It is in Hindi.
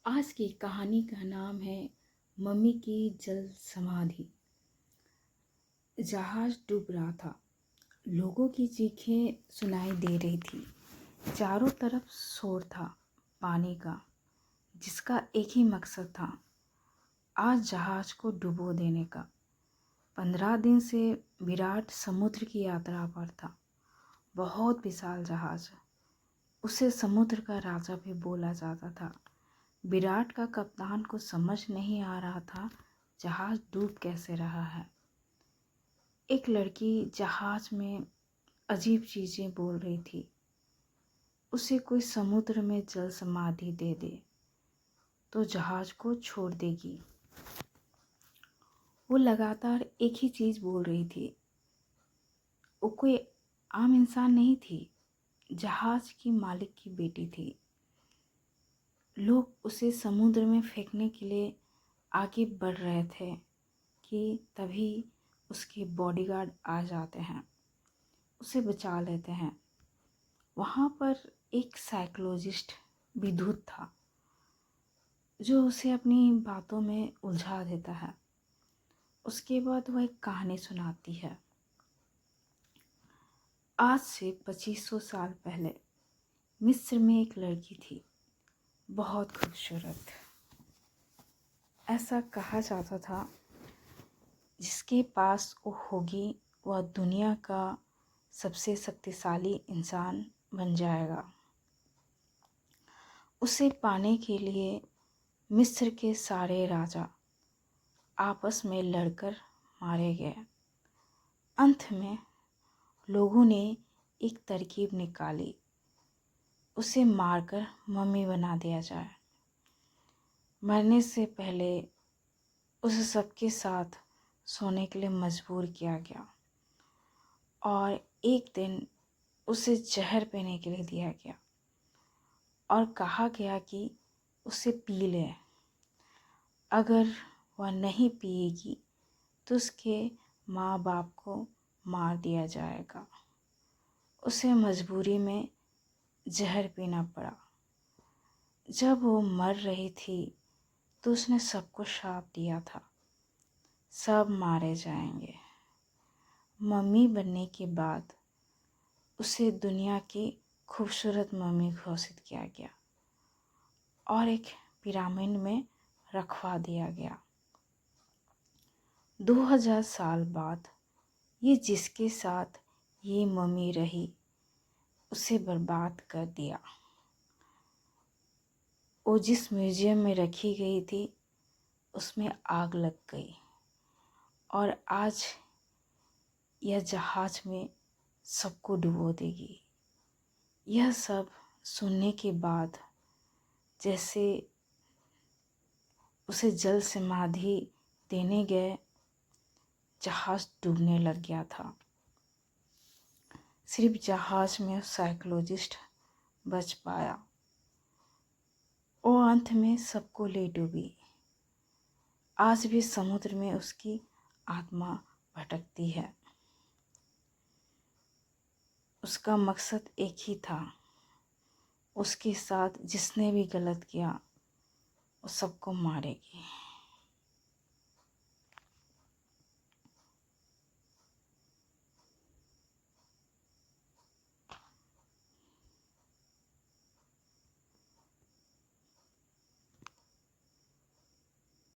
आज की कहानी का नाम है मम्मी की जल समाधि। जहाज डूब रहा था। लोगों की चीखें सुनाई दे रही थी। चारों तरफ शोर था पानी का, जिसका एक ही मकसद था, आज जहाज को डुबो देने का। 15 दिन से विराट समुद्र की यात्रा पर था। बहुत विशाल जहाज, उसे समुद्र का राजा भी बोला जाता था। विराट का कप्तान को समझ नहीं आ रहा था जहाज डूब कैसे रहा है। एक लड़की जहाज में अजीब चीजें बोल रही थी। उसे कोई समुद्र में जल समाधि दे दे तो जहाज को छोड़ देगी। वो लगातार एक ही चीज बोल रही थी। वो कोई आम इंसान नहीं थी, जहाज की मालिक की बेटी थी। लोग उसे समुद्र में फेंकने के लिए आगे बढ़ रहे थे कि तभी उसके बॉडीगार्ड आ जाते हैं, उसे बचा लेते हैं। वहाँ पर एक साइकोलॉजिस्ट विद्युत था, जो उसे अपनी बातों में उलझा देता है। उसके बाद वह एक कहानी सुनाती है। आज से 2500 साल पहले मिस्र में एक लड़की थी, बहुत खूबसूरत। ऐसा कहा जाता था जिसके पास वो होगी वह दुनिया का सबसे शक्तिशाली इंसान बन जाएगा। उसे पाने के लिए मिस्र के सारे राजा आपस में लड़कर मारे गए। अंत में लोगों ने एक तरकीब निकाली, उसे मारकर मम्मी बना दिया जाए। मरने से पहले उसे सबके साथ सोने के लिए मजबूर किया गया और एक दिन उसे जहर पीने के लिए दिया गया और कहा गया कि उसे पी ले। अगर वह नहीं पिएगी तो उसके माँ बाप को मार दिया जाएगा। उसे मजबूरी में जहर पीना पड़ा। जब वो मर रही थी तो उसने सबको श्राप दिया था, सब मारे जाएंगे। मम्मी बनने के बाद उसे दुनिया की खूबसूरत मम्मी घोषित किया गया और एक पिरामिड में रखवा दिया गया। 2000 साल बाद ये जिसके साथ ये मम्मी रही उसे बर्बाद कर दिया। वो जिस म्यूजियम में रखी गई थी उसमें आग लग गई और आज यह जहाज में सबको डुबो देगी। यह सब सुनने के बाद जैसे उसे जल समाधि देने गए, जहाज डूबने लग गया था। सिर्फ जहाज में साइकोलॉजिस्ट बच पाया। वो अंत में सबको ले डूबी। आज भी समुद्र में उसकी आत्मा भटकती है। उसका मकसद एक ही था, उसके साथ जिसने भी गलत किया वो सबको मारेगी।